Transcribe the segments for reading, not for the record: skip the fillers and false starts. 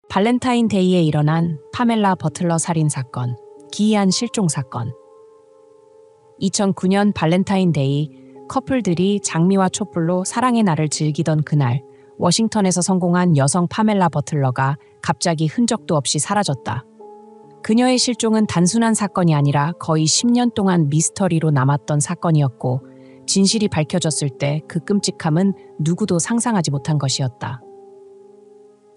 발렌타인데이에 일어난 파멜라 버틀러 살인 사건, 기이한 실종 사건. 2009년 발렌타인데이, 커플들이 장미와 촛불로 사랑의 날을 즐기던 그날, 워싱턴에서 성공한 여성 파멜라 버틀러가 갑자기 흔적도 없이 사라졌다. 그녀의 실종은 단순한 사건이 아니라 거의 10년 동안 미스터리로 남았던 사건이었고, 진실이 밝혀졌을 때 그 끔찍함은 누구도 상상하지 못한 것이었다.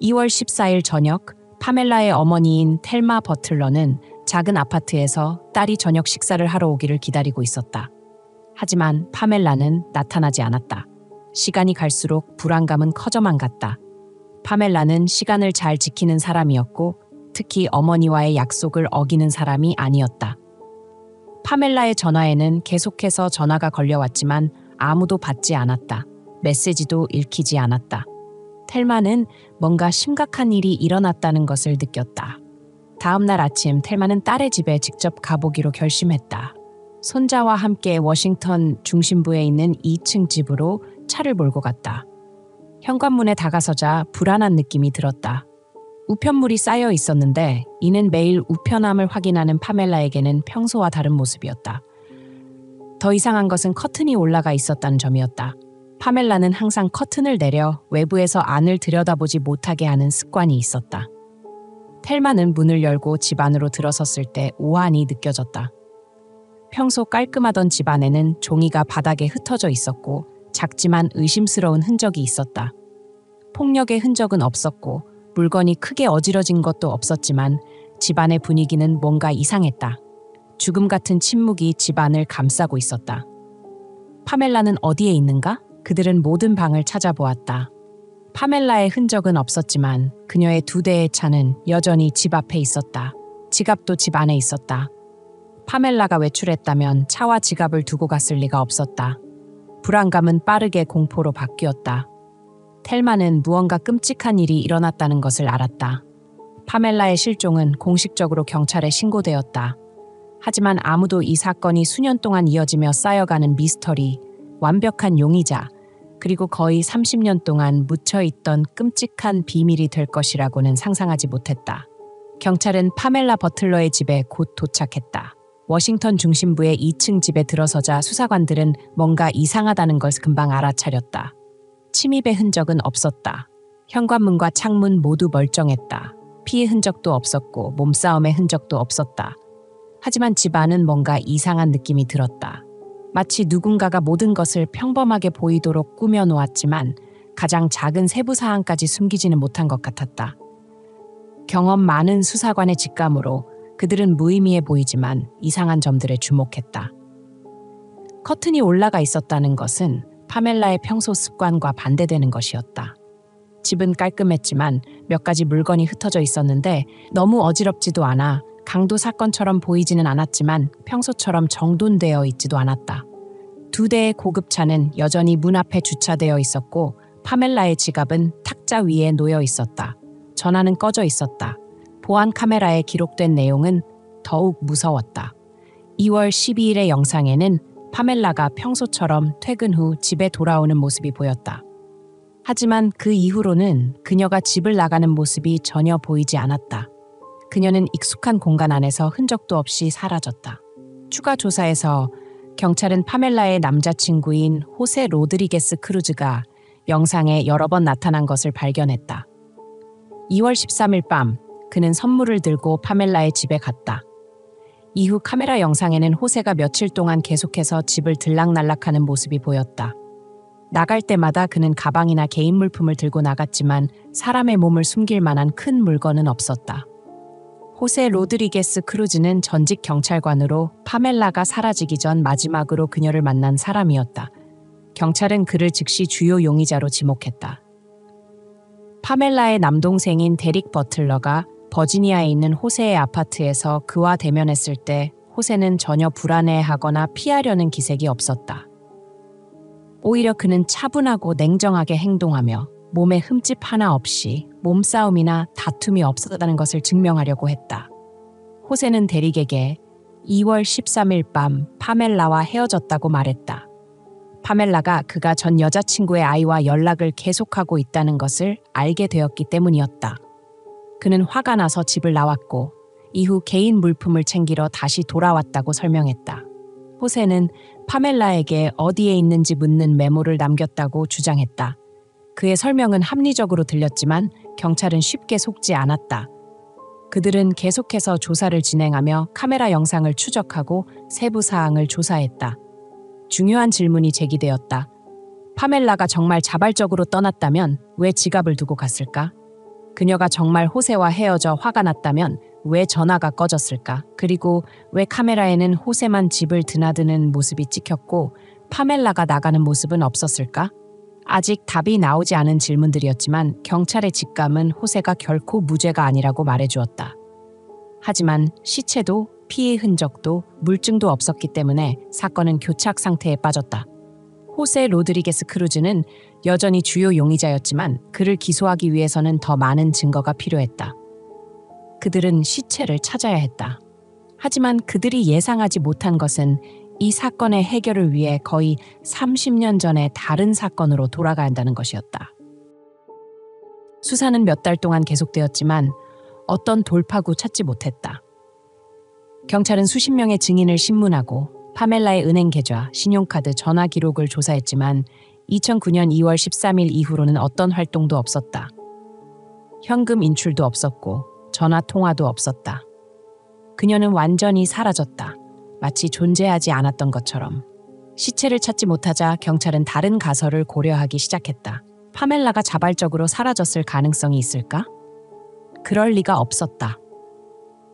2월 14일 저녁, 파멜라의 어머니인 텔마 버틀러는 작은 아파트에서 딸이 저녁 식사를 하러 오기를 기다리고 있었다. 하지만 파멜라는 나타나지 않았다. 시간이 갈수록 불안감은 커져만 갔다. 파멜라는 시간을 잘 지키는 사람이었고, 특히 어머니와의 약속을 어기는 사람이 아니었다. 파멜라의 전화에는 계속해서 전화가 걸려왔지만 아무도 받지 않았다. 메시지도 읽히지 않았다. 텔마는 뭔가 심각한 일이 일어났다는 것을 느꼈다. 다음 날 아침 텔마는 딸의 집에 직접 가보기로 결심했다. 손자와 함께 워싱턴 중심부에 있는 2층 집으로 차를 몰고 갔다. 현관문에 다가서자 불안한 느낌이 들었다. 우편물이 쌓여 있었는데 이는 매일 우편함을 확인하는 파멜라에게는 평소와 다른 모습이었다. 더 이상한 것은 커튼이 올라가 있었다는 점이었다. 파멜라는 항상 커튼을 내려 외부에서 안을 들여다보지 못하게 하는 습관이 있었다. 텔마는 문을 열고 집 안으로 들어섰을 때 우환이 느껴졌다. 평소 깔끔하던 집 안에는 종이가 바닥에 흩어져 있었고 작지만 의심스러운 흔적이 있었다. 폭력의 흔적은 없었고 물건이 크게 어지러진 것도 없었지만 집안의 분위기는 뭔가 이상했다. 죽음 같은 침묵이 집안을 감싸고 있었다. 파멜라는 어디에 있는가? 그들은 모든 방을 찾아보았다. 파멜라의 흔적은 없었지만 그녀의 2대의 차는 여전히 집 앞에 있었다. 지갑도 집 안에 있었다. 파멜라가 외출했다면 차와 지갑을 두고 갔을 리가 없었다. 불안감은 빠르게 공포로 바뀌었다. 텔마는 무언가 끔찍한 일이 일어났다는 것을 알았다. 파멜라의 실종은 공식적으로 경찰에 신고되었다. 하지만 아무도 이 사건이 수년 동안 이어지며 쌓여가는 미스터리, 완벽한 용의자, 그리고 거의 30년 동안 묻혀있던 끔찍한 비밀이 될 것이라고는 상상하지 못했다. 경찰은 파멜라 버틀러의 집에 곧 도착했다. 워싱턴 중심부의 2층 집에 들어서자 수사관들은 뭔가 이상하다는 것을 금방 알아차렸다. 침입의 흔적은 없었다. 현관문과 창문 모두 멀쩡했다. 피해 흔적도 없었고 몸싸움의 흔적도 없었다. 하지만 집 안은 뭔가 이상한 느낌이 들었다. 마치 누군가가 모든 것을 평범하게 보이도록 꾸며놓았지만 가장 작은 세부 사항까지 숨기지는 못한 것 같았다. 경험 많은 수사관의 직감으로 그들은 무의미해 보이지만 이상한 점들에 주목했다. 커튼이 올라가 있었다는 것은 파멜라의 평소 습관과 반대되는 것이었다. 집은 깔끔했지만 몇 가지 물건이 흩어져 있었는데 너무 어지럽지도 않아 강도 사건처럼 보이지는 않았지만 평소처럼 정돈되어 있지도 않았다. 2대의 고급차는 여전히 문 앞에 주차되어 있었고 파멜라의 지갑은 탁자 위에 놓여 있었다. 전화는 꺼져 있었다. 보안 카메라에 기록된 내용은 더욱 무서웠다. 2월 12일의 영상에는 파멜라가 평소처럼 퇴근 후 집에 돌아오는 모습이 보였다. 하지만 그 이후로는 그녀가 집을 나가는 모습이 전혀 보이지 않았다. 그녀는 익숙한 공간 안에서 흔적도 없이 사라졌다. 추가 조사에서 경찰은 파멜라의 남자친구인 호세 로드리게스 크루즈가 영상에 여러 번 나타난 것을 발견했다. 2월 13일 밤, 그는 선물을 들고 파멜라의 집에 갔다. 이후 카메라 영상에는 호세가 며칠 동안 계속해서 집을 들락날락하는 모습이 보였다. 나갈 때마다 그는 가방이나 개인 물품을 들고 나갔지만 사람의 몸을 숨길 만한 큰 물건은 없었다. 호세 로드리게스 크루즈는 전직 경찰관으로 파멜라가 사라지기 전 마지막으로 그녀를 만난 사람이었다. 경찰은 그를 즉시 주요 용의자로 지목했다. 파멜라의 남동생인 데릭 버틀러가 버지니아에 있는 호세의 아파트에서 그와 대면했을 때 호세는 전혀 불안해하거나 피하려는 기색이 없었다. 오히려 그는 차분하고 냉정하게 행동하며 몸에 흠집 하나 없이 몸싸움이나 다툼이 없었다는 것을 증명하려고 했다. 호세는 데릭에게 2월 13일 밤 파멜라와 헤어졌다고 말했다. 파멜라가 그가 전 여자친구의 아이와 연락을 계속하고 있다는 것을 알게 되었기 때문이었다. 그는 화가 나서 집을 나왔고 이후 개인 물품을 챙기러 다시 돌아왔다고 설명했다. 호세는 파멜라에게 어디에 있는지 묻는 메모를 남겼다고 주장했다. 그의 설명은 합리적으로 들렸지만 경찰은 쉽게 속지 않았다. 그들은 계속해서 조사를 진행하며 카메라 영상을 추적하고 세부 사항을 조사했다. 중요한 질문이 제기되었다. 파멜라가 정말 자발적으로 떠났다면 왜 지갑을 두고 갔을까? 그녀가 정말 호세와 헤어져 화가 났다면 왜 전화가 꺼졌을까? 그리고 왜 카메라에는 호세만 집을 드나드는 모습이 찍혔고 파멜라가 나가는 모습은 없었을까? 아직 답이 나오지 않은 질문들이었지만 경찰의 직감은 호세가 결코 무죄가 아니라고 말해주었다. 하지만 시체도 피해 흔적도 물증도 없었기 때문에 사건은 교착 상태에 빠졌다. 호세 로드리게스 크루즈는 여전히 주요 용의자였지만 그를 기소하기 위해서는 더 많은 증거가 필요했다. 그들은 시체를 찾아야 했다. 하지만 그들이 예상하지 못한 것은 이 사건의 해결을 위해 거의 30년 전의 다른 사건으로 돌아가야 한다는 것이었다. 수사는 몇 달 동안 계속되었지만 어떤 돌파구 찾지 못했다. 경찰은 수십 명의 증인을 신문하고 파멜라의 은행 계좌, 신용카드, 전화 기록을 조사했지만 2009년 2월 13일 이후로는 어떤 활동도 없었다. 현금 인출도 없었고 전화 통화도 없었다. 그녀는 완전히 사라졌다. 마치 존재하지 않았던 것처럼. 시체를 찾지 못하자 경찰은 다른 가설을 고려하기 시작했다. 파멜라가 자발적으로 사라졌을 가능성이 있을까? 그럴 리가 없었다.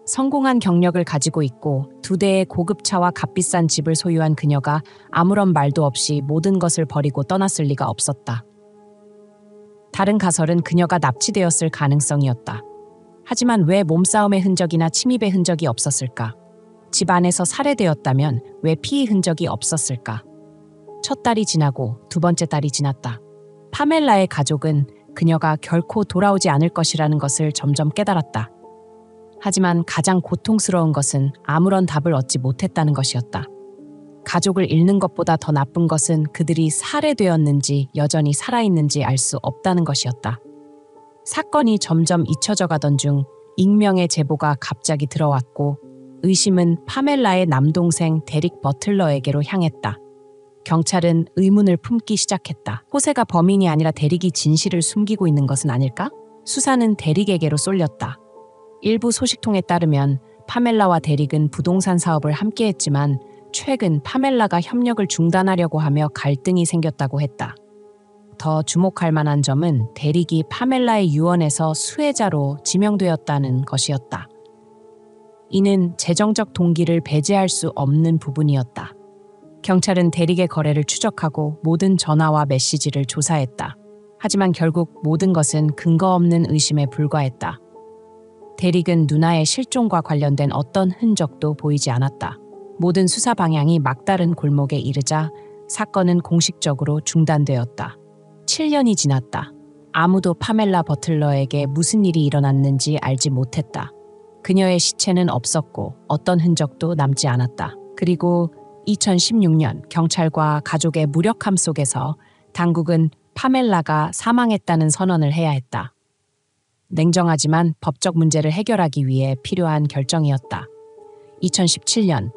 성공한 경력을 가지고 있고 2대의 고급차와 값비싼 집을 소유한 그녀가 아무런 말도 없이 모든 것을 버리고 떠났을 리가 없었다. 다른 가설은 그녀가 납치되었을 가능성이었다. 하지만 왜 몸싸움의 흔적이나 침입의 흔적이 없었을까? 집 안에서 살해되었다면 왜 피의 흔적이 없었을까? 첫 달이 지나고 두 번째 달이 지났다. 파멜라의 가족은 그녀가 결코 돌아오지 않을 것이라는 것을 점점 깨달았다. 하지만 가장 고통스러운 것은 아무런 답을 얻지 못했다는 것이었다. 가족을 잃는 것보다 더 나쁜 것은 그들이 살해되었는지 여전히 살아있는지 알 수 없다는 것이었다. 사건이 점점 잊혀져 가던 중 익명의 제보가 갑자기 들어왔고 의심은 파멜라의 남동생 데릭 버틀러에게로 향했다. 경찰은 의문을 품기 시작했다. 호세가 범인이 아니라 데릭이 진실을 숨기고 있는 것은 아닐까? 수사는 데릭에게로 쏠렸다. 일부 소식통에 따르면 파멜라와 데릭은 부동산 사업을 함께했지만 최근 파멜라가 협력을 중단하려고 하며 갈등이 생겼다고 했다. 더 주목할 만한 점은 데릭이 파멜라의 유언에서 수혜자로 지명되었다는 것이었다. 이는 재정적 동기를 배제할 수 없는 부분이었다. 경찰은 데릭의 거래를 추적하고 모든 전화와 메시지를 조사했다. 하지만 결국 모든 것은 근거 없는 의심에 불과했다. 데릭은 누나의 실종과 관련된 어떤 흔적도 보이지 않았다. 모든 수사 방향이 막다른 골목에 이르자 사건은 공식적으로 중단되었다. 7년이 지났다. 아무도 파멜라 버틀러에게 무슨 일이 일어났는지 알지 못했다. 그녀의 시체는 없었고 어떤 흔적도 남지 않았다. 그리고 2016년 경찰과 가족의 무력함 속에서 당국은 파멜라가 사망했다는 선언을 해야 했다. 냉정하지만 법적 문제를 해결하기 위해 필요한 결정이었다. 2017년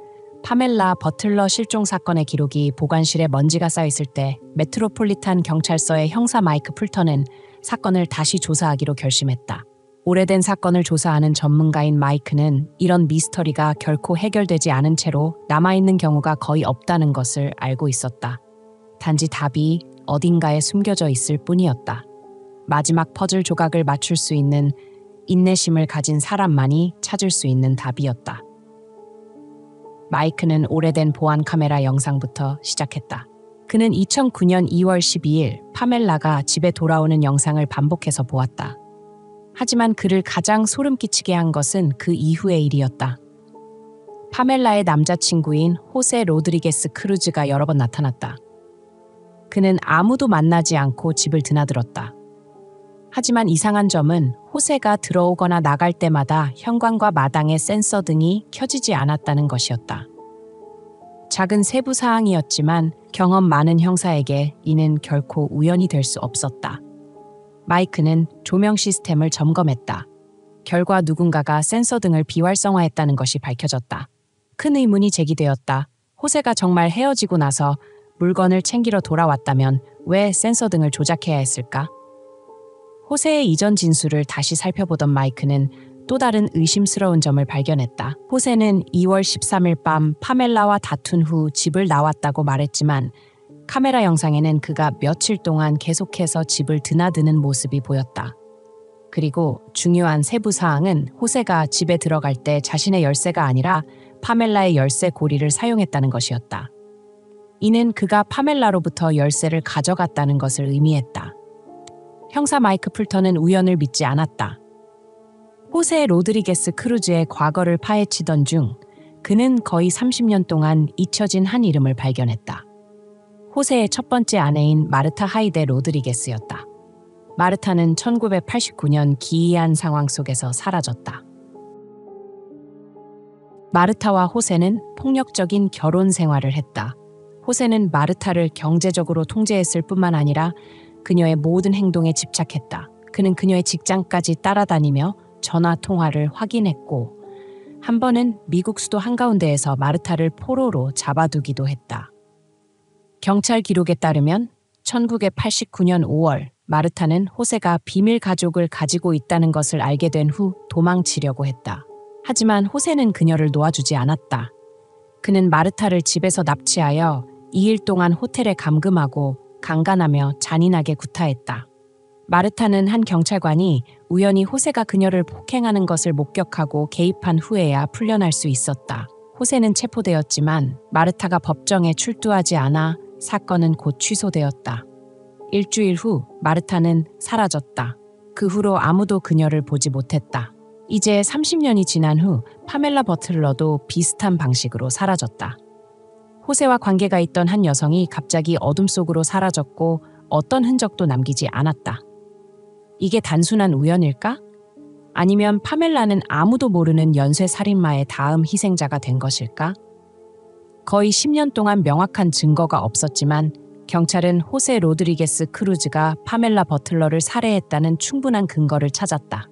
파멜라 버틀러 실종 사건의 기록이 보관실에 먼지가 쌓여있을 때 메트로폴리탄 경찰서의 형사 마이크 풀턴은 사건을 다시 조사하기로 결심했다. 오래된 사건을 조사하는 전문가인 마이크는 이런 미스터리가 결코 해결되지 않은 채로 남아있는 경우가 거의 없다는 것을 알고 있었다. 단지 답이 어딘가에 숨겨져 있을 뿐이었다. 마지막 퍼즐 조각을 맞출 수 있는 인내심을 가진 사람만이 찾을 수 있는 답이었다. 마이크는 오래된 보안 카메라 영상부터 시작했다. 그는 2009년 2월 12일 파멜라가 집에 돌아오는 영상을 반복해서 보았다. 하지만 그를 가장 소름 끼치게 한 것은 그 이후의 일이었다. 파멜라의 남자친구인 호세 로드리게스 크루즈가 여러 번 나타났다. 그는 아무도 만나지 않고 집을 드나들었다. 하지만 이상한 점은 호세가 들어오거나 나갈 때마다 현관과 마당의 센서 등이 켜지지 않았다는 것이었다. 작은 세부 사항이었지만 경험 많은 형사에게 이는 결코 우연이 될 수 없었다. 마이크는 조명 시스템을 점검했다. 결과 누군가가 센서 등을 비활성화했다는 것이 밝혀졌다. 큰 의문이 제기되었다. 호세가 정말 헤어지고 나서 물건을 챙기러 돌아왔다면 왜 센서 등을 조작해야 했을까? 호세의 이전 진술을 다시 살펴보던 마이크는 또 다른 의심스러운 점을 발견했다. 호세는 2월 13일 밤 파멜라와 다툰 후 집을 나왔다고 말했지만 카메라 영상에는 그가 며칠 동안 계속해서 집을 드나드는 모습이 보였다. 그리고 중요한 세부 사항은 호세가 집에 들어갈 때 자신의 열쇠가 아니라 파멜라의 열쇠 고리를 사용했다는 것이었다. 이는 그가 파멜라로부터 열쇠를 가져갔다는 것을 의미했다. 형사 마이크 풀턴은 우연을 믿지 않았다. 호세 로드리게스 크루즈의 과거를 파헤치던 중 그는 거의 30년 동안 잊혀진 한 이름을 발견했다. 호세의 첫 번째 아내인 마르타 하이데 로드리게스였다. 마르타는 1989년 기이한 상황 속에서 사라졌다. 마르타와 호세는 폭력적인 결혼 생활을 했다. 호세는 마르타를 경제적으로 통제했을 뿐만 아니라 그녀의 모든 행동에 집착했다. 그는 그녀의 직장까지 따라다니며 전화 통화를 확인했고 한 번은 미국 수도 한가운데에서 마르타를 포로로 잡아두기도 했다. 경찰 기록에 따르면 1989년 5월 마르타는 호세가 비밀 가족을 가지고 있다는 것을 알게 된 후 도망치려고 했다. 하지만 호세는 그녀를 놓아주지 않았다. 그는 마르타를 집에서 납치하여 2일 동안 호텔에 감금하고 강간하며 잔인하게 구타했다. 마르타는 한 경찰관이 우연히 호세가 그녀를 폭행하는 것을 목격하고 개입한 후에야 풀려날 수 있었다. 호세는 체포되었지만 마르타가 법정에 출두하지 않아 사건은 곧 취소되었다. 일주일 후 마르타는 사라졌다. 그 후로 아무도 그녀를 보지 못했다. 이제 30년이 지난 후 파멜라 버틀러도 비슷한 방식으로 사라졌다. 호세와 관계가 있던 한 여성이 갑자기 어둠 속으로 사라졌고 어떤 흔적도 남기지 않았다. 이게 단순한 우연일까? 아니면 파멜라는 아무도 모르는 연쇄 살인마의 다음 희생자가 된 것일까? 거의 10년 동안 명확한 증거가 없었지만 경찰은 호세 로드리게스 크루즈가 파멜라 버틀러를 살해했다는 충분한 근거를 찾았다.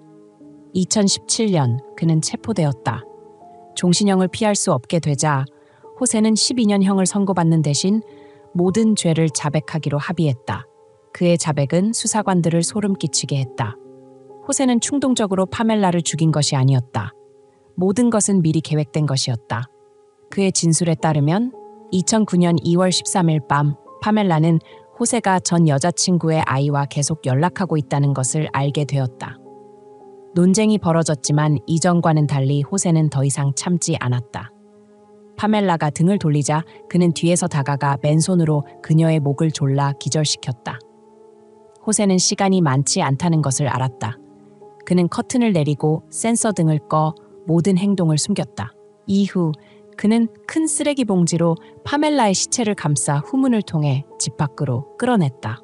2017년 그는 체포되었다. 종신형을 피할 수 없게 되자 호세는 12년형을 선고받는 대신 모든 죄를 자백하기로 합의했다. 그의 자백은 수사관들을 소름 끼치게 했다. 호세는 충동적으로 파멜라를 죽인 것이 아니었다. 모든 것은 미리 계획된 것이었다. 그의 진술에 따르면 2009년 2월 13일 밤 파멜라는 호세가 전 여자친구의 아이와 계속 연락하고 있다는 것을 알게 되었다. 논쟁이 벌어졌지만 이전과는 달리 호세는 더 이상 참지 않았다. 파멜라가 등을 돌리자 그는 뒤에서 다가가 맨손으로 그녀의 목을 졸라 기절시켰다. 호세는 시간이 많지 않다는 것을 알았다. 그는 커튼을 내리고 센서 등을 꺼 모든 행동을 숨겼다. 이후 그는 큰 쓰레기 봉지로 파멜라의 시체를 감싸 후문을 통해 집 밖으로 끌어냈다.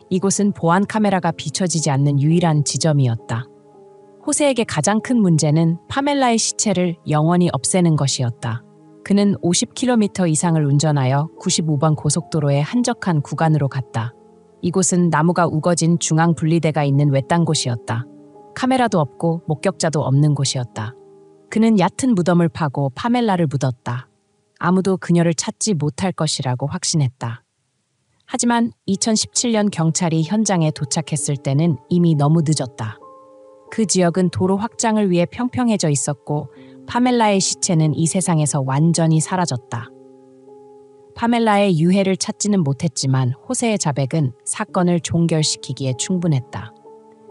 이곳은 보안 카메라가 비춰지지 않는 유일한 지점이었다. 호세에게 가장 큰 문제는 파멜라의 시체를 영원히 없애는 것이었다. 그는 50km 이상을 운전하여 95번 고속도로의 한적한 구간으로 갔다. 이곳은 나무가 우거진 중앙 분리대가 있는 외딴 곳이었다. 카메라도 없고 목격자도 없는 곳이었다. 그는 얕은 무덤을 파고 파멜라를 묻었다. 아무도 그녀를 찾지 못할 것이라고 확신했다. 하지만 2017년 경찰이 현장에 도착했을 때는 이미 너무 늦었다. 그 지역은 도로 확장을 위해 평평해져 있었고 파멜라의 시체는 이 세상에서 완전히 사라졌다. 파멜라의 유해를 찾지는 못했지만 호세의 자백은 사건을 종결시키기에 충분했다.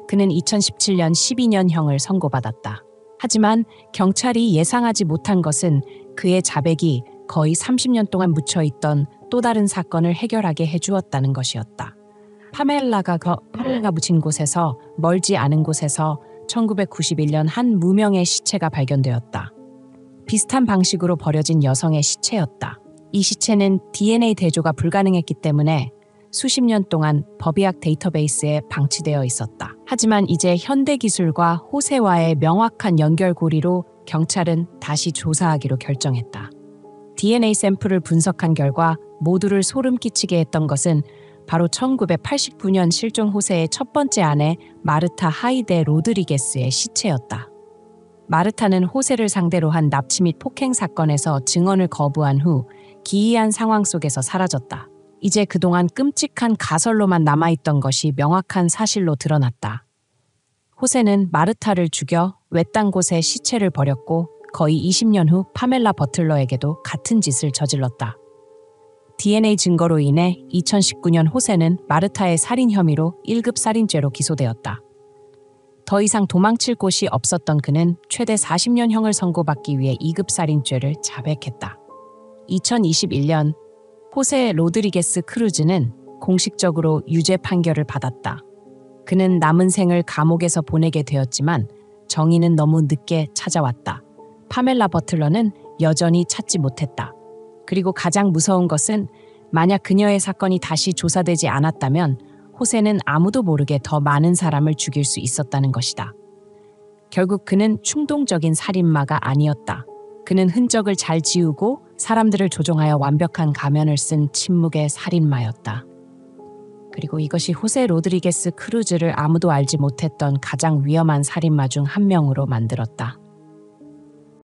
그는 2017년 12년형을 선고받았다. 하지만 경찰이 예상하지 못한 것은 그의 자백이 거의 30년 동안 묻혀있던 또 다른 사건을 해결하게 해주었다는 것이었다. 파멜라가 묻힌 곳에서 멀지 않은 곳에서 1991년 한 무명의 시체가 발견되었다. 비슷한 방식으로 버려진 여성의 시체였다. 이 시체는 DNA 대조가 불가능했기 때문에 수십 년 동안 법의학 데이터베이스에 방치되어 있었다. 하지만 이제 현대 기술과 호세와의 명확한 연결고리로 경찰은 다시 조사하기로 결정했다. DNA 샘플을 분석한 결과 모두를 소름 끼치게 했던 것은 바로 1989년 실종 호세의 첫 번째 아내 마르타 하이데 로드리게스의 시체였다. 마르타는 호세를 상대로 한 납치 및 폭행 사건에서 증언을 거부한 후 기이한 상황 속에서 사라졌다. 이제 그동안 끔찍한 가설로만 남아있던 것이 명확한 사실로 드러났다. 호세는 마르타를 죽여 외딴 곳에 시체를 버렸고 거의 20년 후 파멜라 버틀러에게도 같은 짓을 저질렀다. DNA 증거로 인해 2019년 호세는 마르타의 살인 혐의로 1급 살인죄로 기소되었다. 더 이상 도망칠 곳이 없었던 그는 최대 40년형을 선고받기 위해 2급 살인죄를 자백했다. 2021년 호세 로드리게스 크루즈는 공식적으로 유죄 판결을 받았다. 그는 남은 생을 감옥에서 보내게 되었지만 정의는 너무 늦게 찾아왔다. 파멜라 버틀러는 여전히 찾지 못했다. 그리고 가장 무서운 것은 만약 그녀의 사건이 다시 조사되지 않았다면 호세는 아무도 모르게 더 많은 사람을 죽일 수 있었다는 것이다. 결국 그는 충동적인 살인마가 아니었다. 그는 흔적을 잘 지우고 사람들을 조종하여 완벽한 가면을 쓴 침묵의 살인마였다. 그리고 이것이 호세 로드리게스 크루즈를 아무도 알지 못했던 가장 위험한 살인마 중 한 명으로 만들었다.